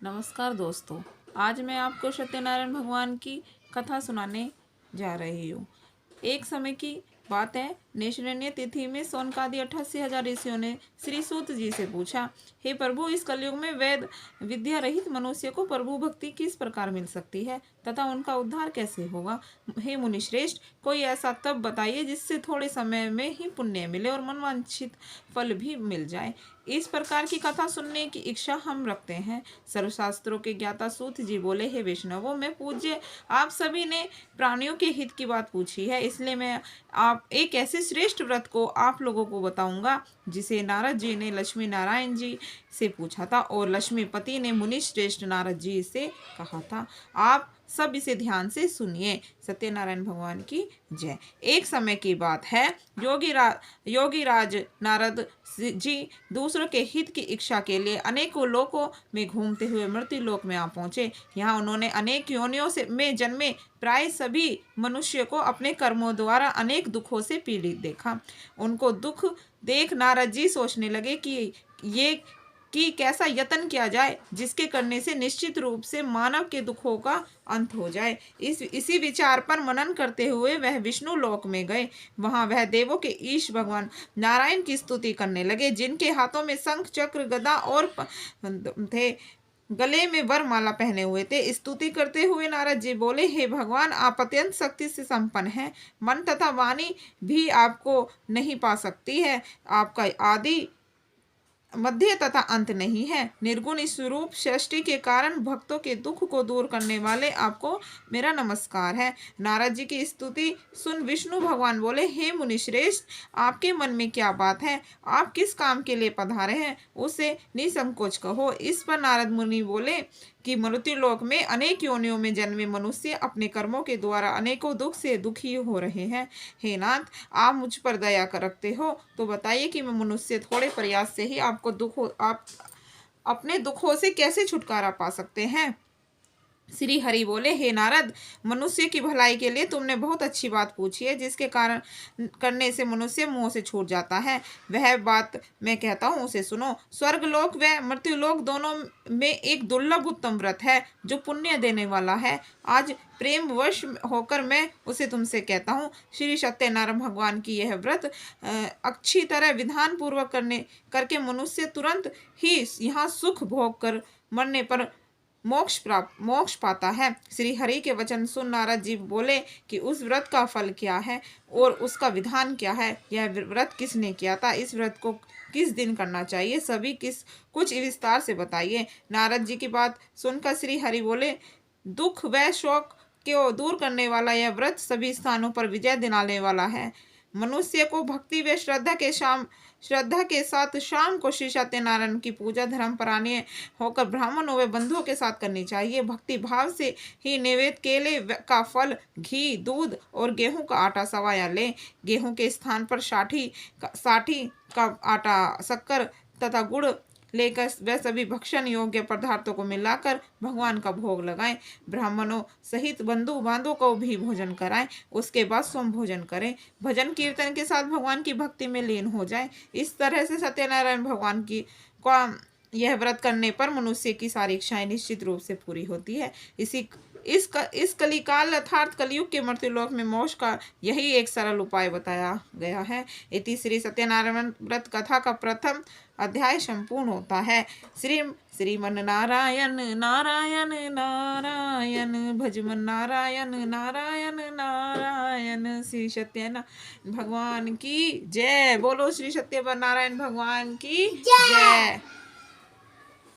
नमस्कार दोस्तों, आज मैं आपको सत्यनारायण भगवान की कथा सुनाने जा रही हूँ। एक समय की बात है, नैषण्य तिथि में शौनकादि 88,000 ऋषियों ने श्री सूत जी से पूछा, हे प्रभु, इस कलयुग में वेद विद्या रहित मनुष्य को प्रभु भक्ति किस प्रकार मिल सकती है तथा उनका उद्धार कैसे होगा। हे मुनि श्रेष्ठ, कोई ऐसा तप बताइए जिससे थोड़े समय में ही पुण्य मिले और मनवांछित फल भी मिल जाए। इस प्रकार की कथा सुनने की इच्छा हम रखते हैं। सर्वशास्त्रों के ज्ञाता सूत जी बोले, हे वैष्णवों, मैं पूज्य आप सभी ने प्राणियों के हित की बात पूछी है, इसलिए मैं आप एक ऐसे श्रेष्ठ व्रत को आप लोगों को बताऊंगा जिसे नारद जी ने लक्ष्मी नारायण जी से पूछा था और लक्ष्मीपति ने मुनि श्रेष्ठ नारद जी से कहा था। आप सब इसे ध्यान से सुनिए। सत्यनारायण भगवान की जय। एक समय की बात है, योगीराज नारद जी दूसरों के हित की इच्छा के लिए अनेकों लोकों में घूमते हुए मृत्यु लोक में आ पहुंचे। यहाँ उन्होंने अनेक योनियों में जन्मे प्राय सभी मनुष्य को अपने कर्मों द्वारा अनेक दुखों से पीड़ित देखा। उनको दुख देख नारद जी सोचने लगे कि कैसा यत्न किया जाए जिसके करने से निश्चित रूप से मानव के दुखों का अंत हो जाए। इसी विचार पर मनन करते हुए वह विष्णु लोक में गए। वहां वह देवों के ईश भगवान नारायण की स्तुति करने लगे, जिनके हाथों में शंख चक्र गदा और थे, गले में वरमाला पहने हुए थे। स्तुति करते हुए नारद जी बोले, हे भगवान, आप अत्यंत शक्ति से संपन्न हैं। मन तथा वाणी भी आपको नहीं पा सकती है। आपका आदि मध्य तथा अंत नहीं है। निर्गुण स्वरूप सृष्टि के कारण भक्तों के दुख को दूर करने वाले आपको मेरा नमस्कार है। नारद जी की स्तुति सुन विष्णु भगवान बोले, हे मुनि श्रेष्ठ, आपके मन में क्या बात है? आप किस काम के लिए पधारे हैं, उसे निसंकोच कहो। इस पर नारद मुनि बोले कि मृत्यु लोक में अनेक योनियों में जन्मे मनुष्य अपने कर्मों के द्वारा अनेकों दुख से दुखी हो रहे हैं। हे नाथ, आप मुझ पर दया कर रखते हो तो बताइए कि मैं मनुष्य थोड़े प्रयास से ही आप अपने दुखों से कैसे छुटकारा पा सकते हैं। श्री हरि बोले, हे नारद, मनुष्य की भलाई के लिए तुमने बहुत अच्छी बात पूछी है, जिसके कारण करने से मनुष्य मोह से छूट जाता है। वह बात मैं कहता हूँ, उसे सुनो। स्वर्ग लोक व मृत्यु लोक दोनों में एक दुर्लभ उत्तम व्रत है जो पुण्य देने वाला है। आज प्रेम वश होकर मैं उसे तुमसे कहता हूँ। श्री सत्यनारायण भगवान की यह व्रत अच्छी तरह विधान पूर्वक करके मनुष्य तुरंत ही यहाँ सुख भोग कर मरने पर मोक्ष पाता है। श्री हरि के वचन सुन नारद जी बोले कि उस व्रत का फल क्या है और उसका विधान क्या है, यह व्रत किसने किया था, इस व्रत को किस दिन करना चाहिए, सभी कुछ विस्तार से बताइए। नारद जी की बात सुनकर श्री हरि बोले, दुख व शोक को दूर करने वाला यह व्रत सभी स्थानों पर विजय दिलाने वाला है। मनुष्य को भक्ति व श्रद्धा के साथ शाम को श्री सत्यनारायण की पूजा धर्म परायण होकर ब्राह्मणों व बंधुओं के साथ करनी चाहिए। भक्ति भाव से ही नैवेद्य केले का फल, घी, दूध और गेहूं का आटा सवाया ले। गेहूं के स्थान पर साठी का आटा, शक्कर तथा गुड़ लेकर वह सभी भक्षण योग्य पदार्थों को मिलाकर भगवान का भोग लगाएं। ब्राह्मणों सहित बंधु बांधवों को भी भोजन कराएं। उसके बाद स्वयं भोजन करें। भजन कीर्तन के साथ भगवान की भक्ति में लीन हो जाएं। इस तरह से सत्यनारायण भगवान की यह व्रत करने पर मनुष्य की सारी इच्छाएं निश्चित रूप से पूरी होती है। इस कलिकाल अर्थात कलयुग के मृत्युलोक में मोक्ष का यही एक सरल उपाय बताया गया है। इति श्री सत्यनारायण व्रत कथा का प्रथम अध्याय संपूर्ण होता है। श्रीमन नारायण नारायण नारायण, भजमन नारायण नारायण नारायण। श्री सत्यनारायण भगवान की जय। बोलो श्री सत्यनारायण भगवान की जय।